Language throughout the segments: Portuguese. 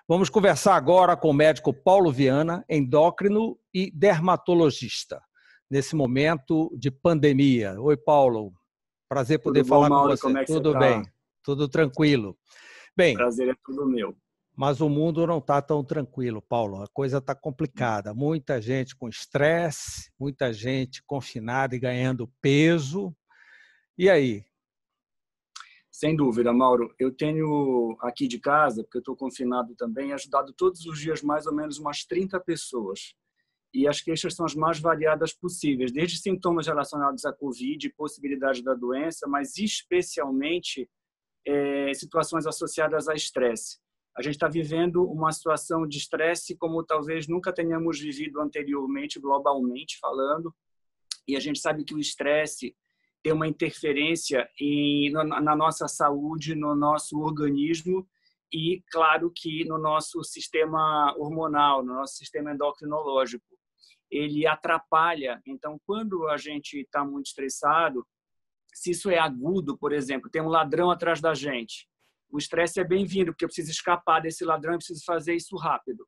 Vamos conversar agora com o médico Paulo Viana, endócrino e dermatologista, nesse momento de pandemia. Oi, Paulo. Prazer poder Tudo bom, falar com Mauro? você. Como é que você Tudo está? bem, tudo tranquilo. Bem, Prazer é tudo meu. mas o mundo não está tão tranquilo, Paulo. A coisa está complicada. Muita gente com estresse, muita gente confinada e ganhando peso. E aí? Sem dúvida, Mauro. Eu tenho aqui de casa, porque eu estou confinado também, ajudado todos os dias mais ou menos umas 30 pessoas. E as queixas são as mais variadas possíveis, desde sintomas relacionados à Covid, possibilidade da doença, mas especialmente situações associadas a estresse. A gente está vivendo uma situação de estresse como talvez nunca tenhamos vivido anteriormente, globalmente falando, e a gente sabe que o estresse tem uma interferência na nossa saúde, no nosso organismo e, claro, que no nosso sistema hormonal, no nosso sistema endocrinológico. Ele atrapalha. Então, quando a gente está muito estressado, se isso é agudo, por exemplo, tem um ladrão atrás da gente, o estresse é bem-vindo, porque eu preciso escapar desse ladrão e preciso fazer isso rápido.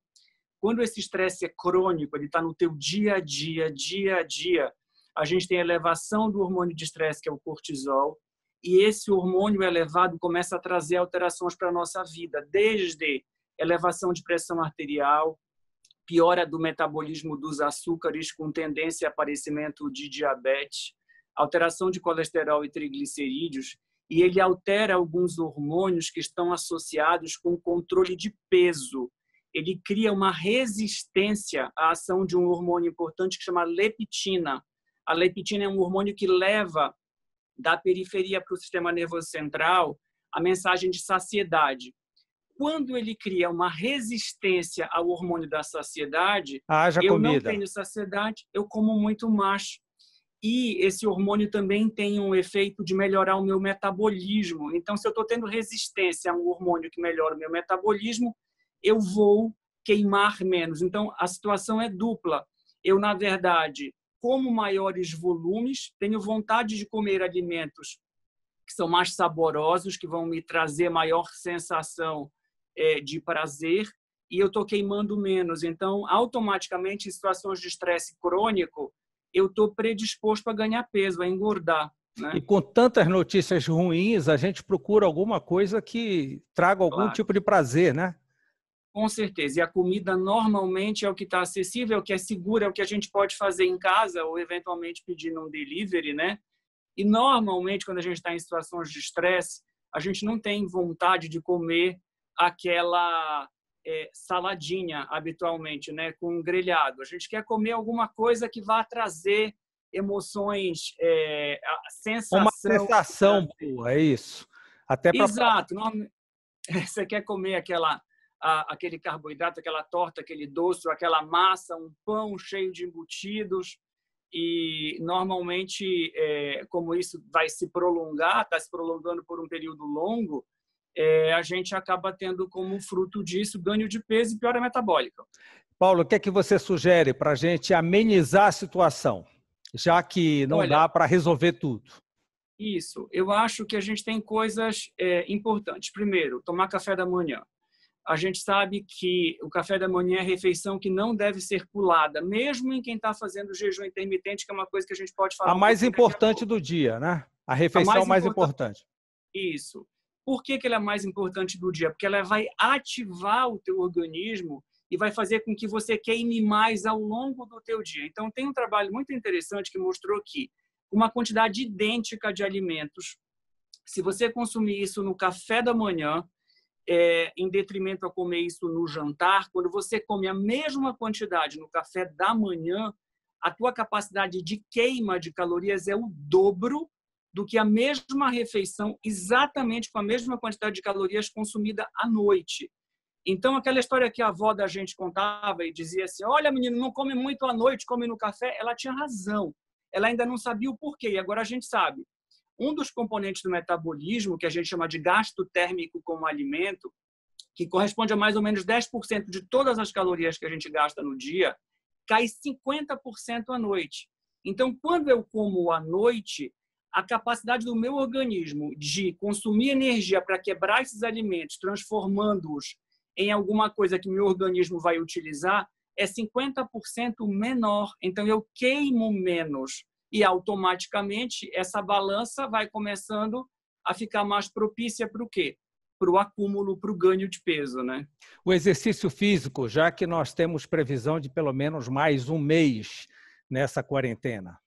Quando esse estresse é crônico, ele está no teu dia a dia, a gente tem a elevação do hormônio de estresse, que é o cortisol, e esse hormônio elevado começa a trazer alterações para a nossa vida, desde elevação de pressão arterial, piora do metabolismo dos açúcares com tendência a aparecimento de diabetes, alteração de colesterol e triglicerídeos, e ele altera alguns hormônios que estão associados com o controle de peso. Ele cria uma resistência à ação de um hormônio importante que chama leptina. A leptina é um hormônio que leva da periferia para o sistema nervoso central a mensagem de saciedade. Quando ele cria uma resistência ao hormônio da saciedade, Haja eu não comida. tenho saciedade, eu como muito mais. E esse hormônio também tem um efeito de melhorar o meu metabolismo. Então, se eu estou tendo resistência a um hormônio que melhora o meu metabolismo, eu vou queimar menos. Então, a situação é dupla. Eu, na verdade, como maiores volumes, tenho vontade de comer alimentos que são mais saborosos, que vão me trazer maior sensação de prazer, e eu estou queimando menos. Então, automaticamente, em situações de estresse crônico, eu estou predisposto a ganhar peso, a engordar. Né? E com tantas notícias ruins, a gente procura alguma coisa que traga algum Claro. tipo de prazer, né? Com certeza. E a comida normalmente é o que está acessível, é o que é seguro, é o que a gente pode fazer em casa ou eventualmente pedir num delivery, né? E normalmente, quando a gente está em situações de estresse, a gente não tem vontade de comer aquela saladinha habitualmente, né, com grelhado. A gente quer comer alguma coisa que vá trazer emoções, sensação. Uma sensação boa, é isso. Até para. Exato. Você quer comer aquele carboidrato, aquela torta, aquele doce, aquela massa, um pão cheio de embutidos. E normalmente, como isso vai se prolongar, está se prolongando por um período longo, a gente acaba tendo como fruto disso ganho de peso e piora metabólica. Paulo, o que é que você sugere para a gente amenizar a situação, já que não dá para resolver tudo? Isso. Eu acho que a gente tem coisas importantes. Primeiro, tomar café da manhã. A gente sabe que o café da manhã é a refeição que não deve ser pulada, mesmo em quem está fazendo jejum intermitente, que é uma coisa que a gente pode falar. A mais importante do dia, né? A refeição mais importante. Isso. Por que ela é mais importante do dia? Porque ela vai ativar o teu organismo e vai fazer com que você queime mais ao longo do teu dia. Então, tem um trabalho muito interessante que mostrou que uma quantidade idêntica de alimentos, se você consumir isso no café da manhã, em detrimento a comer isso no jantar, quando você come a mesma quantidade no café da manhã, a tua capacidade de queima de calorias é o dobro do que a mesma refeição, exatamente com a mesma quantidade de calorias consumida à noite. Então, aquela história que a avó da gente contava e dizia assim, olha, menino, não come muito à noite, come no café, ela tinha razão. Ela ainda não sabia o porquê, e agora a gente sabe. Um dos componentes do metabolismo, que a gente chama de gasto térmico como alimento, que corresponde a mais ou menos 10% de todas as calorias que a gente gasta no dia, cai 50% à noite. Então, quando eu como à noite, a capacidade do meu organismo de consumir energia para quebrar esses alimentos, transformando-os em alguma coisa que meu organismo vai utilizar é 50% menor. Então, eu queimo menos e, automaticamente, essa balança vai começando a ficar mais propícia para o quê? Para o acúmulo, para o ganho de peso, né? O exercício físico, já que nós temos previsão de pelo menos mais um mês nessa quarentena.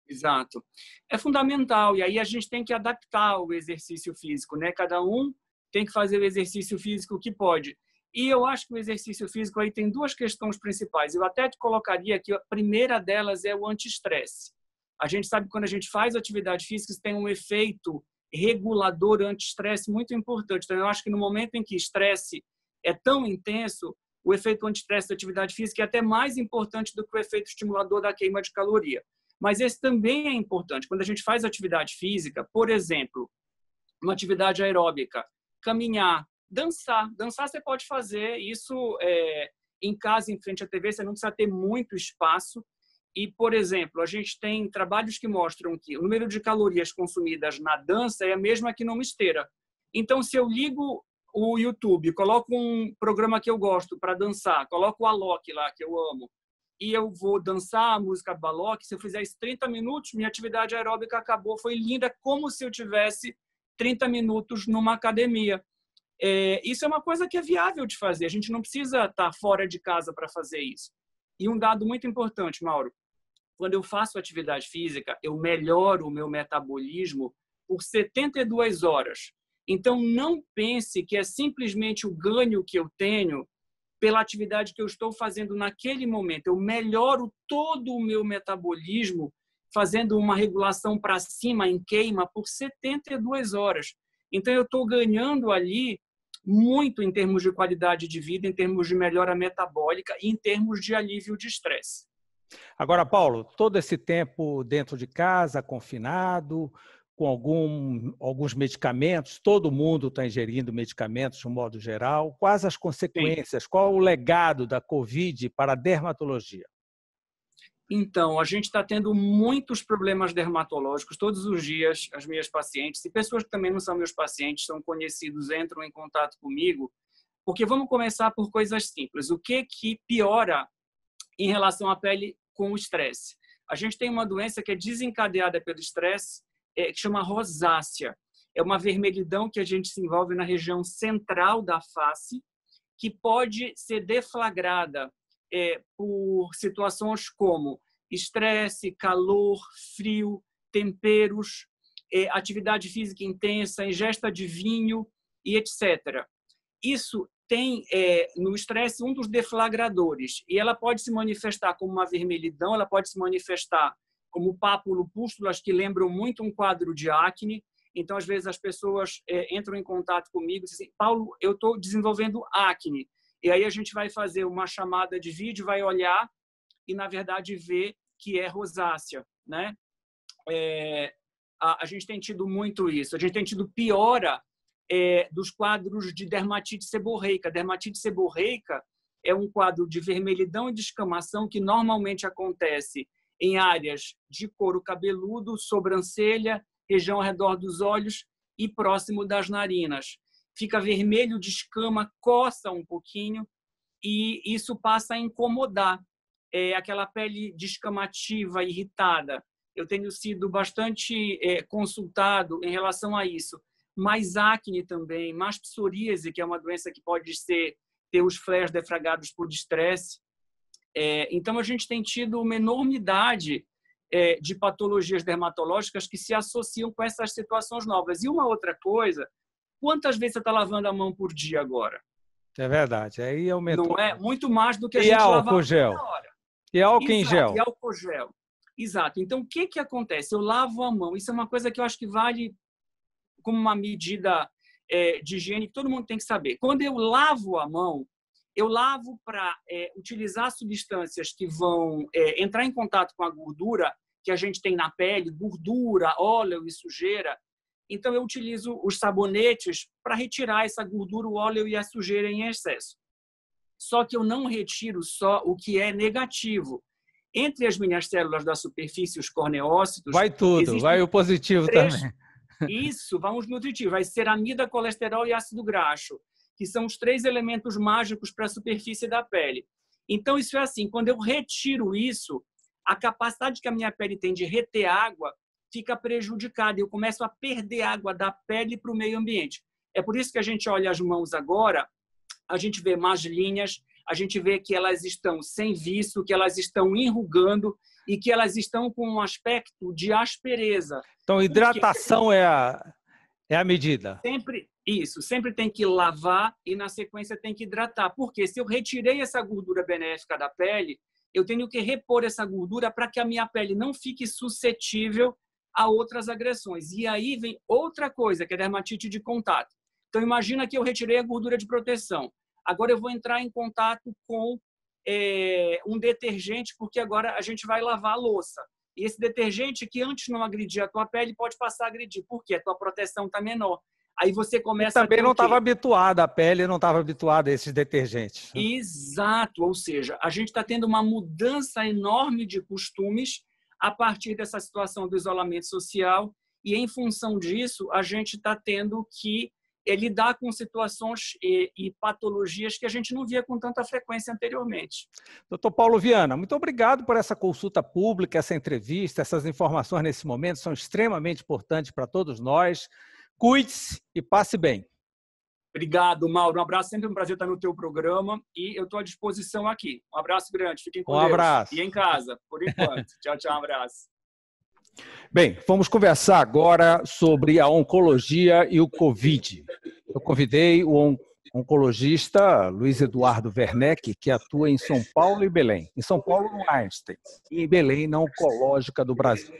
Exato. É fundamental. E aí a gente tem que adaptar o exercício físico, né? Cada um tem que fazer o exercício físico que pode. E eu acho que o exercício físico aí tem duas questões principais. Eu até te colocaria que a primeira delas é o anti-estresse. A gente sabe que quando a gente faz atividade física, isso tem um efeito regulador anti-estresse muito importante. Então, eu acho que no momento em que estresse é tão intenso, o efeito anti-estresse da atividade física é até mais importante do que o efeito estimulador da queima de caloria. Mas esse também é importante. Quando a gente faz atividade física, por exemplo, uma atividade aeróbica, caminhar, dançar. Dançar você pode fazer isso em casa, em frente à TV, você não precisa ter muito espaço. E, por exemplo, a gente tem trabalhos que mostram que o número de calorias consumidas na dança é a mesma que numa esteira. Então, se eu ligo o YouTube, coloco um programa que eu gosto para dançar, coloco o Alok lá, que eu amo, e eu vou dançar a música do Alok, se eu fizer isso 30 minutos, minha atividade aeróbica acabou. Foi linda, como se eu tivesse 30 minutos numa academia. Isso é uma coisa que é viável de fazer. A gente não precisa estar fora de casa para fazer isso. E um dado muito importante, Mauro, quando eu faço atividade física, eu melhoro o meu metabolismo por 72 horas. Então, não pense que é simplesmente o ganho que eu tenho pela atividade que eu estou fazendo naquele momento. Eu melhoro todo o meu metabolismo fazendo uma regulação para cima em queima por 72 horas. Então, eu estou ganhando ali muito em termos de qualidade de vida, em termos de melhora metabólica e em termos de alívio de estresse. Agora, Paulo, todo esse tempo dentro de casa, confinado, com alguns medicamentos, todo mundo está ingerindo medicamentos de um modo geral. Quais as consequências? Sim. Qual o legado da Covid para a dermatologia? Então, a gente está tendo muitos problemas dermatológicos todos os dias. As minhas pacientes e pessoas que também não são meus pacientes, são conhecidos, entram em contato comigo, porque vamos começar por coisas simples. O que piora em relação à pele com o estresse? A gente tem uma doença que é desencadeada pelo estresse, que chama rosácea. É uma vermelhidão que a gente se envolve na região central da face, que pode ser deflagrada por situações como estresse, calor, frio, temperos, atividade física intensa, ingesta de vinho e etc. Isso tem no estresse um dos deflagradores e ela pode se manifestar como uma vermelhidão, ela pode se manifestar como pápulo, pústulas que lembram muito um quadro de acne. Então, às vezes, as pessoas entram em contato comigo e dizem: Paulo, eu estou desenvolvendo acne. E aí a gente vai fazer uma chamada de vídeo, vai olhar e, na verdade, ver que é rosácea, né? A gente tem tido muito isso. A gente tem tido piora dos quadros de dermatite seborreica. Dermatite seborreica é um quadro de vermelhidão e descamação que normalmente acontece em áreas de couro cabeludo, sobrancelha, região ao redor dos olhos e próximo das narinas. Fica vermelho de escama, coça um pouquinho e isso passa a incomodar. Aquela pele descamativa, irritada. Eu tenho sido bastante consultado em relação a isso. Mais acne também, mais psoríase, que é uma doença que pode ter os flares defragados por estresse. Então, a gente tem tido uma enormidade de patologias dermatológicas que se associam com essas situações novas. E uma outra coisa, quantas vezes você está lavando a mão por dia agora? É verdade. Aí aumentou. Não é? Muito mais do que a gente lavava na hora. E álcool em gel. E álcool gel. Exato. Então, o que acontece? Eu lavo a mão. Isso é uma coisa que eu acho que vale como uma medida de higiene que todo mundo tem que saber. Quando eu lavo a mão, eu lavo para utilizar substâncias que vão entrar em contato com a gordura que a gente tem na pele, gordura, óleo e sujeira. Então, eu utilizo os sabonetes para retirar essa gordura, o óleo e a sujeira em excesso. Só que eu não retiro só o que é negativo. Entre as minhas células da superfície, os corneócitos... Vai tudo, vai o positivo também. Isso, vamos nutritivo. Vai ceramida, colesterol e ácido graxo. que são os 3 elementos mágicos para a superfície da pele. Então, isso é assim, quando eu retiro isso, a capacidade que a minha pele tem de reter água fica prejudicada. Eu começo a perder água da pele para o meio ambiente. É por isso que a gente olha as mãos agora, a gente vê mais linhas, a gente vê que elas estão sem viço, que elas estão enrugando e que elas estão com um aspecto de aspereza. Então, hidratação é a medida. Sempre tem que lavar e, na sequência, tem que hidratar. Porque se eu retirei essa gordura benéfica da pele, eu tenho que repor essa gordura para que a minha pele não fique suscetível a outras agressões. E aí vem outra coisa, que é a dermatite de contato. Então, imagina que eu retirei a gordura de proteção. Agora eu vou entrar em contato com um detergente, porque agora a gente vai lavar a louça. E esse detergente que antes não agredia a tua pele pode passar a agredir. Por quê? A tua proteção está menor. Aí você começa também não estava habituada, a pele não estava habituada a esses detergentes. Exato, ou seja, a gente está tendo uma mudança enorme de costumes a partir dessa situação do isolamento social e, em função disso, a gente está tendo que lidar com situações e patologias que a gente não via com tanta frequência anteriormente. Doutor Paulo Viana, muito obrigado por essa consulta pública, essa entrevista, essas informações nesse momento são extremamente importantes para todos nós. Cuide-se e passe bem. Obrigado, Mauro. Um abraço, sempre um prazer estar no teu programa e eu estou à disposição aqui. Um abraço grande, fiquem com Deus. Abraço. E em casa, por enquanto. Tchau, tchau, um abraço. Bem, vamos conversar agora sobre a oncologia e o Covid. Eu convidei o oncologista Luiz Eduardo Werneck, que atua em São Paulo e Belém. Em São Paulo, no Einstein, e em Belém, na Oncológica do Brasil.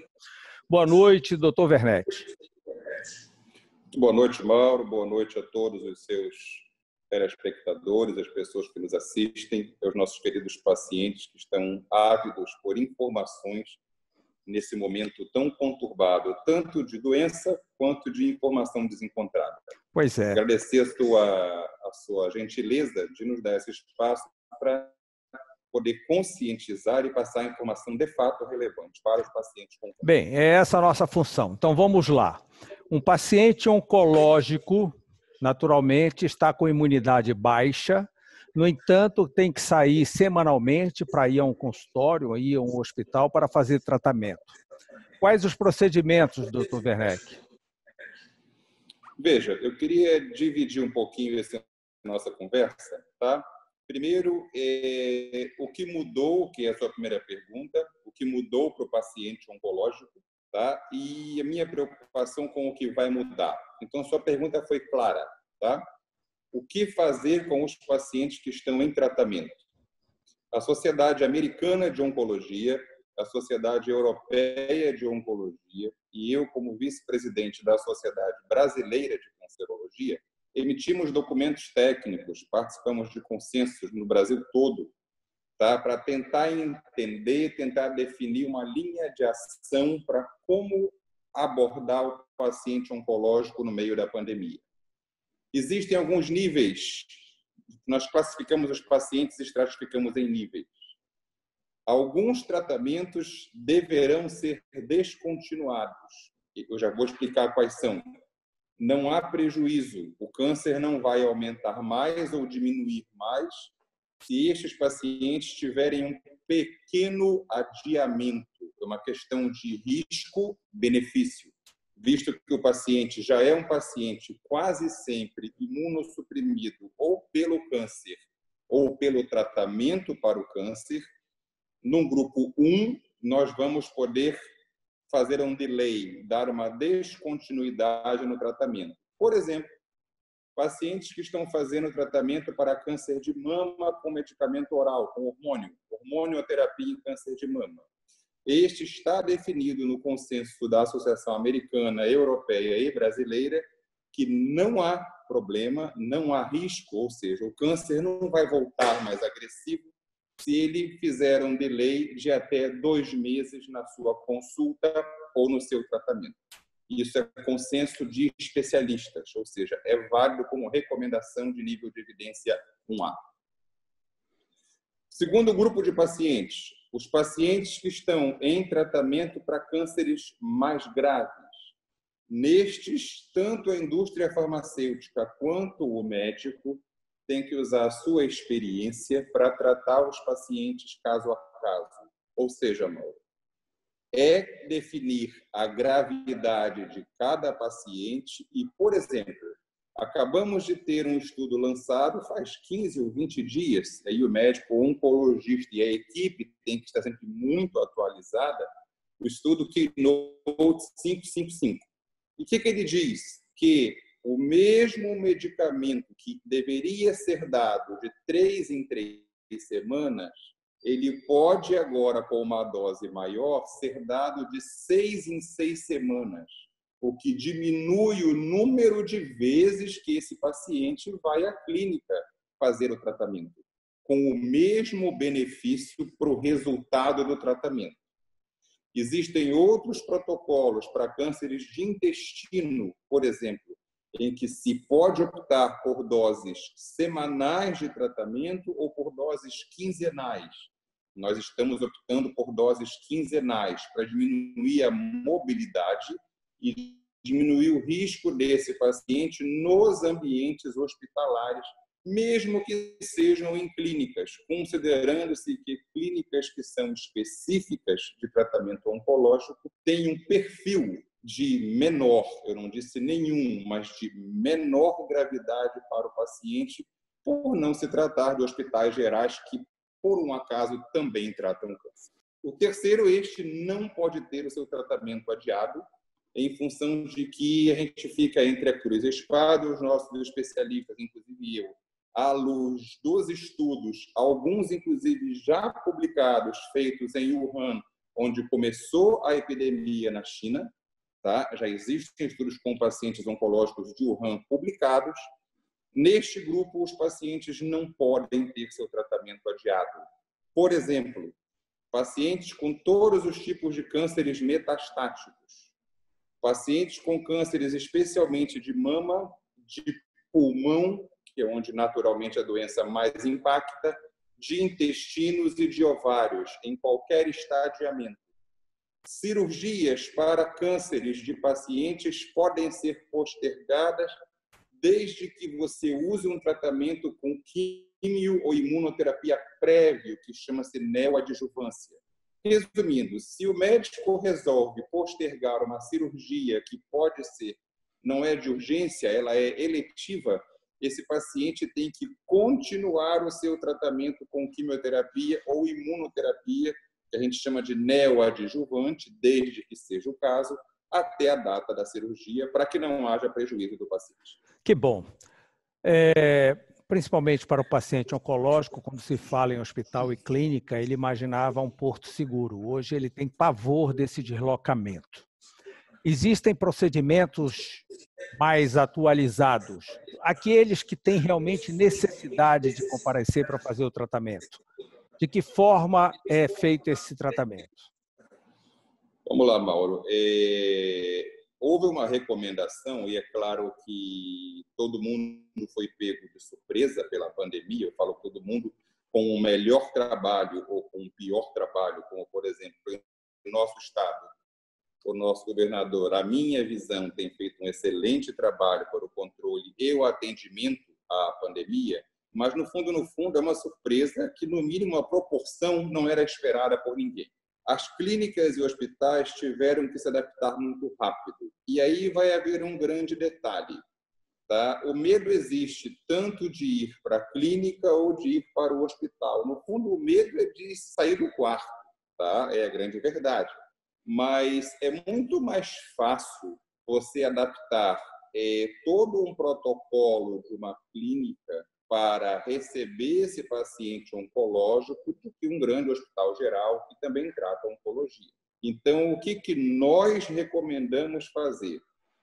Boa noite, doutor Werneck. Boa noite, Mauro. Boa noite a todos os seus telespectadores, as pessoas que nos assistem, aos nossos queridos pacientes que estão ávidos por informações nesse momento tão conturbado, tanto de doença quanto de informação desencontrada. Pois é. Agradecer a sua gentileza de nos dar esse espaço para poder conscientizar e passar informação de fato relevante para os pacientes com câncer. Bem, é essa a nossa função. Então, vamos lá. Um paciente oncológico, naturalmente, está com imunidade baixa, no entanto, tem que sair semanalmente para ir a um consultório, ir a um hospital para fazer tratamento. Quais os procedimentos, doutor Werneck? Veja, eu queria dividir um pouquinho essa nossa conversa, tá? Primeiro, o que mudou, que é a sua primeira pergunta, o que mudou para o paciente oncológico, tá? E a minha preocupação com o que vai mudar. Então, sua pergunta foi clara, tá? O que fazer com os pacientes que estão em tratamento? A Sociedade Americana de Oncologia, a Sociedade Europeia de Oncologia e eu, como vice-presidente da Sociedade Brasileira de Cancerologia, emitimos documentos técnicos, participamos de consensos no Brasil todo, tá? Para tentar entender, tentar definir uma linha de ação para como abordar o paciente oncológico no meio da pandemia. Existem alguns níveis, nós classificamos os pacientes e estratificamos em níveis. Alguns tratamentos deverão ser descontinuados. Eu já vou explicar quais são. Não há prejuízo, o câncer não vai aumentar mais ou diminuir mais se estes pacientes tiverem um pequeno adiamento. É uma questão de risco-benefício. Visto que o paciente já é um paciente quase sempre imunossuprimido ou pelo câncer ou pelo tratamento para o câncer, num grupo 1, nós vamos poder fazer um delay, dar uma descontinuidade no tratamento. Por exemplo, pacientes que estão fazendo tratamento para câncer de mama com medicamento oral, com hormonioterapia em câncer de mama. Este está definido no consenso da Associação Americana, Europeia e Brasileira que não há problema, não há risco, ou seja, o câncer não vai voltar mais agressivo se ele fizer um delay de até 2 meses na sua consulta ou no seu tratamento. Isso é consenso de especialistas, ou seja, é válido como recomendação de nível de evidência 1A. Segundo grupo de pacientes, os pacientes que estão em tratamento para cânceres mais graves. Nestes, tanto a indústria farmacêutica quanto o médico tem que usar a sua experiência para tratar os pacientes caso a caso. Ou seja, Mauro, é definir a gravidade de cada paciente e, por exemplo, acabamos de ter um estudo lançado faz 15 ou 20 dias, aí o médico o oncologista e a equipe tem que estar sempre muito atualizada, o estudo Keynote 555. E o que ele diz? Que o mesmo medicamento que deveria ser dado de 3 em 3 semanas, ele pode agora, com uma dose maior, ser dado de 6 em 6 semanas, o que diminui o número de vezes que esse paciente vai à clínica fazer o tratamento, com o mesmo benefício para o resultado do tratamento. Existem outros protocolos para cânceres de intestino, por exemplo, em que se pode optar por doses semanais de tratamento ou por doses quinzenais. Nós estamos optando por doses quinzenais para diminuir a mobilidade e diminuir o risco desse paciente nos ambientes hospitalares, mesmo que sejam em clínicas, considerando-se que clínicas que são específicas de tratamento oncológico têm um perfil de menor, eu não disse nenhum, mas de menor gravidade para o paciente, por não se tratar de hospitais gerais que, por um acaso, também tratam câncer. O terceiro, este não pode ter o seu tratamento adiado, em função de que a gente fica entre a cruz e a espada, os nossos especialistas, inclusive eu, à luz dos estudos, alguns inclusive já publicados, feitos em Wuhan, onde começou a epidemia na China, tá? Já existem estudos com pacientes oncológicos de Wuhan publicados. Neste grupo, os pacientes não podem ter seu tratamento adiado. Por exemplo, pacientes com todos os tipos de cânceres metastáticos, pacientes com cânceres especialmente de mama, de pulmão, que é onde naturalmente a doença mais impacta, de intestinos e de ovários, em qualquer estadiamento. Cirurgias para cânceres de pacientes podem ser postergadas desde que você use um tratamento com químio ou imunoterapia prévio, que chama-se neoadjuvância. Resumindo, se o médico resolve postergar uma cirurgia que pode ser, não é de urgência, ela é eletiva, esse paciente tem que continuar o seu tratamento com quimioterapia ou imunoterapia, que a gente chama de neoadjuvante, desde que seja o caso, até a data da cirurgia, para que não haja prejuízo do paciente. Que bom. Principalmente para o paciente oncológico, quando se fala em hospital e clínica, ele imaginava um porto seguro. Hoje ele tem pavor desse deslocamento. Existem procedimentos mais atualizados, aqueles que têm realmente necessidade de comparecer para fazer o tratamento. De que forma é feito esse tratamento? Vamos lá, Mauro. Houve uma recomendação, e é claro que todo mundo foi pego de surpresa pela pandemia, eu falo todo mundo com o melhor trabalho ou com o pior trabalho, como, por exemplo, o nosso Estado, o nosso governador, a minha visão, tem feito um excelente trabalho para o controle e o atendimento à pandemia, mas, no fundo, é uma surpresa que, no mínimo, a proporção não era esperada por ninguém. As clínicas e hospitais tiveram que se adaptar muito rápido. E aí vai haver um grande detalhe. Tá? O medo existe tanto de ir para a clínica ou de ir para o hospital. No fundo, o medo é de sair do quarto. Tá? É a grande verdade. Mas é muito mais fácil você adaptar todo um protocolo de uma clínica para receber esse paciente oncológico do que um grande hospital geral que também trata oncologia. Então, o que nós recomendamos fazer?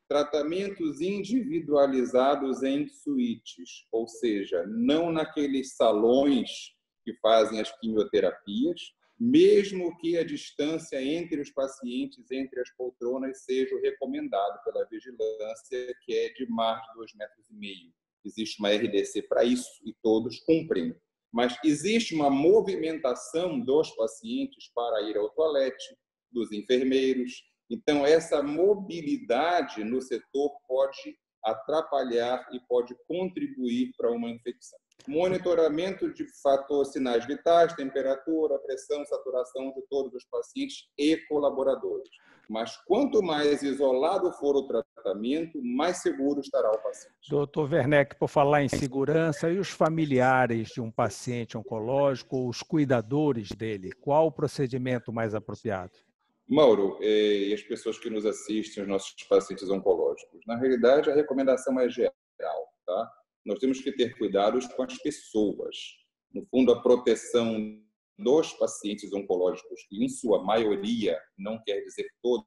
Tratamentos individualizados em suítes, ou seja, não naqueles salões que fazem as quimioterapias, mesmo que a distância entre os pacientes, entre as poltronas, seja recomendado pela vigilância, que é de mais de 2,5 metros. Existe uma RDC para isso e todos cumprem. Mas existe uma movimentação dos pacientes para ir ao toalete, dos enfermeiros. Então, essa mobilidade no setor pode atrapalhar e pode contribuir para uma infecção. monitoramento de fatores, sinais vitais, temperatura, pressão, saturação de todos os pacientes e colaboradores. Mas quanto mais isolado for o tratamento, mais seguro estará o paciente. Doutor Werneck, por falar em segurança, e os familiares de um paciente oncológico, os cuidadores dele, qual o procedimento mais apropriado? Mauro, e as pessoas que nos assistem, os nossos pacientes oncológicos, na realidade a recomendação é geral, tá? Nós temos que ter cuidados com as pessoas. No fundo, a proteção dos pacientes oncológicos, que em sua maioria, não quer dizer todos,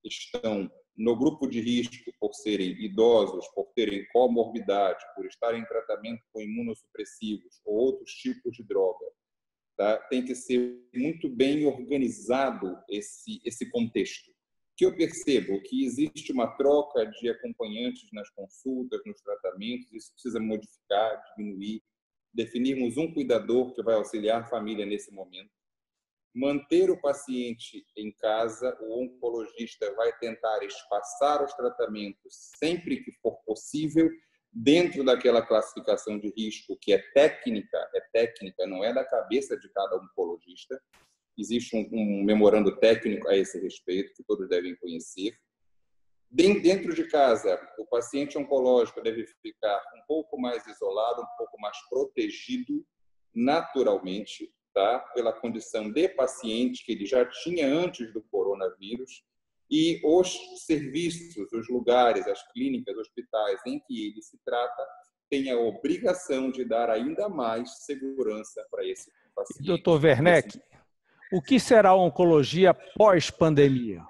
estão no grupo de risco por serem idosos, por terem comorbidade, por estarem em tratamento com imunossupressivos ou outros tipos de droga, tá? Tem que ser muito bem organizado esse contexto. Que eu percebo que existe uma troca de acompanhantes nas consultas, nos tratamentos, isso precisa modificar, diminuir, definirmos um cuidador que vai auxiliar a família nesse momento, manter o paciente em casa, o oncologista vai tentar espaçar os tratamentos sempre que for possível, dentro daquela classificação de risco que é técnica, não é da cabeça de cada oncologista. Existe um memorando técnico a esse respeito, que todos devem conhecer. Dentro de casa, o paciente oncológico deve ficar um pouco mais isolado, um pouco mais protegido, naturalmente, tá? Pela condição de paciente que ele já tinha antes do coronavírus, e os serviços, os lugares, as clínicas, hospitais em que ele se trata, têm a obrigação de dar ainda mais segurança para esse paciente. Doutor Werneck, o que será a oncologia pós-pandemia?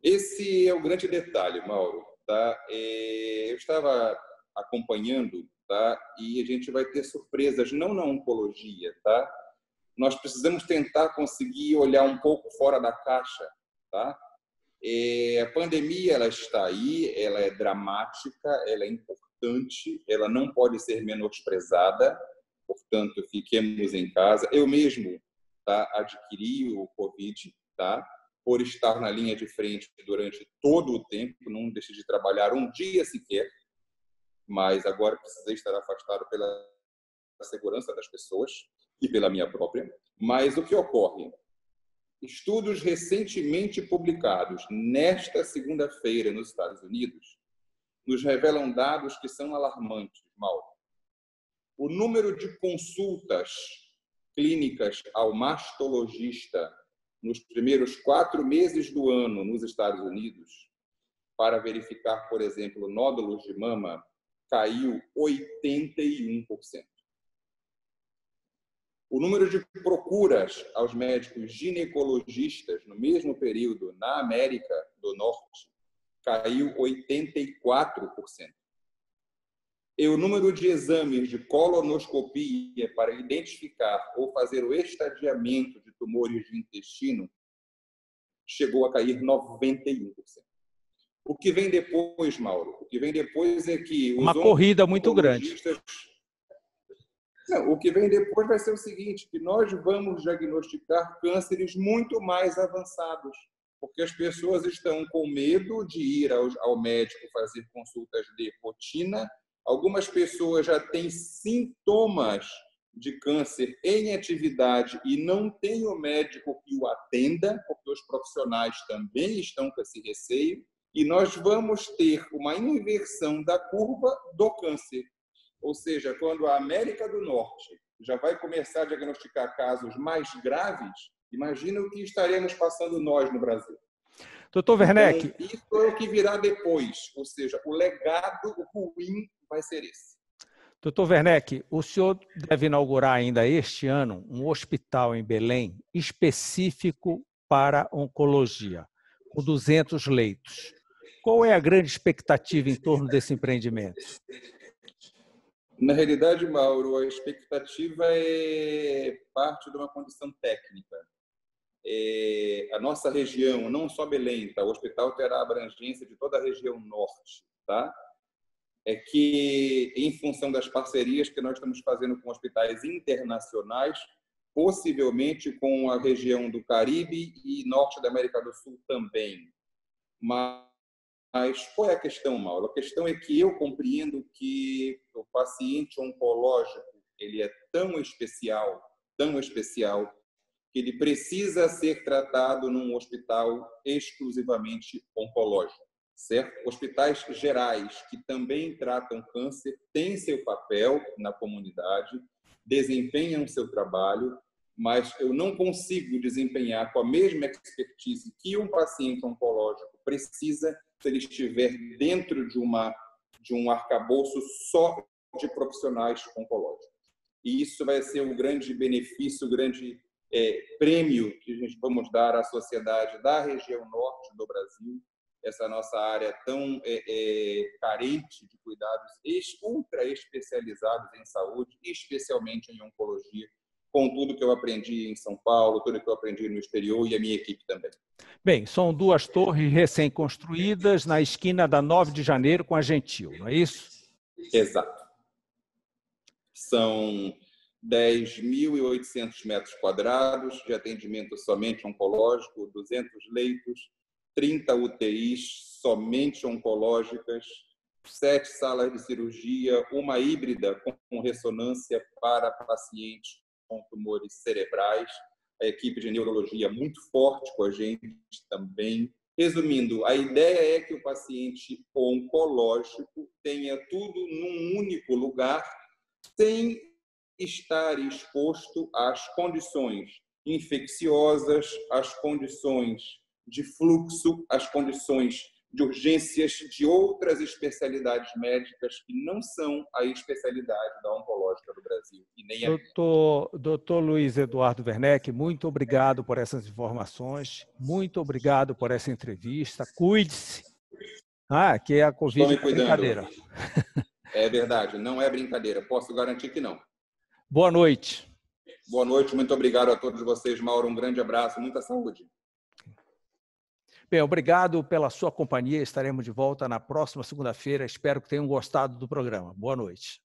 Esse é o grande detalhe, Mauro. Tá? Eu estava acompanhando, tá? E a gente vai ter surpresas, não na oncologia. Tá? Nós precisamos tentar conseguir olhar um pouco fora da caixa. Tá? A pandemia ela está aí, ela é dramática, ela é importante, ela não pode ser menosprezada, portanto, fiquemos em casa. Eu mesmo, tá, adquiri o Covid, tá, por estar na linha de frente durante todo o tempo, não deixei de trabalhar um dia sequer, mas agora precisei estar afastado pela segurança das pessoas e pela minha própria. Mas o que ocorre? Estudos recentemente publicados nesta segunda-feira nos Estados Unidos nos revelam dados que são alarmantes, Mauro. O número de consultas clínicas ao mastologista nos primeiros 4 meses do ano nos Estados Unidos para verificar, por exemplo, nódulos de mama caiu 81%. O número de procuras aos médicos ginecologistas no mesmo período na América do Norte caiu 84%. E o número de exames de colonoscopia para identificar ou fazer o estadiamento de tumores de intestino chegou a cair 91%. O que vem depois, Mauro? O que vem depois é que uma corrida muito grande. Não, o que vem depois vai ser o seguinte, que nós vamos diagnosticar cânceres muito mais avançados, porque as pessoas estão com medo de ir ao médico fazer consultas de rotina. Algumas pessoas já têm sintomas de câncer em atividade e não tem o médico que o atenda, porque os profissionais também estão com esse receio, e nós vamos ter uma inversão da curva do câncer. Ou seja, quando a América do Norte já vai começar a diagnosticar casos mais graves, imagina o que estaremos passando nós no Brasil. Doutor Werneck. Então, isso é o que virá depois, ou seja, o legado ruim vai ser esse. Doutor Werneck, o senhor deve inaugurar ainda este ano um hospital em Belém específico para oncologia, com 200 leitos. Qual é a grande expectativa em torno desse empreendimento? Na realidade, Mauro, a expectativa é parte de uma condição técnica. A nossa região, não só Belém, tá? O hospital terá abrangência de toda a região norte, tá? É que, em função das parcerias que nós estamos fazendo com hospitais internacionais, possivelmente com a região do Caribe e norte da América do Sul também. Mas qual é a questão, Mauro? A questão é que eu compreendo que o paciente oncológico ele é tão especial, que ele precisa ser tratado num hospital exclusivamente oncológico, certo? Hospitais gerais que também tratam câncer têm seu papel na comunidade, desempenham seu trabalho, mas eu não consigo desempenhar com a mesma expertise que um paciente oncológico precisa se ele estiver dentro de um arcabouço só de profissionais oncológicos. E isso vai ser um grande benefício, um grande prêmio que a gente vamos dar à sociedade da região norte do Brasil, essa nossa área tão carente de cuidados ultra especializados em saúde, especialmente em oncologia, com tudo que eu aprendi em São Paulo, tudo que eu aprendi no exterior e a minha equipe também. Bem, são 2 torres recém-construídas na esquina da 9 de janeiro com a Gentil, não é isso? Exato. São 10.800 metros quadrados de atendimento somente oncológico, 200 leitos, 30 UTIs somente oncológicas, 7 salas de cirurgia, uma híbrida com ressonância para pacientes com tumores cerebrais, a equipe de neurologia muito forte com a gente também. Resumindo, a ideia é que o paciente oncológico tenha tudo num único lugar, sem estar exposto às condições infecciosas, às condições de fluxo, às condições de urgências de outras especialidades médicas que não são a especialidade da oncológica do Brasil. E nem Doutor Luiz Eduardo Werneck, muito obrigado por essas informações, muito obrigado por essa entrevista. Cuide-se, que a Covid é brincadeira. É verdade, não é brincadeira, posso garantir que não. Boa noite. Boa noite, muito obrigado a todos vocês, Mauro, um grande abraço, muita saúde. Bem, obrigado pela sua companhia. Estaremos de volta na próxima segunda-feira. Espero que tenham gostado do programa. Boa noite.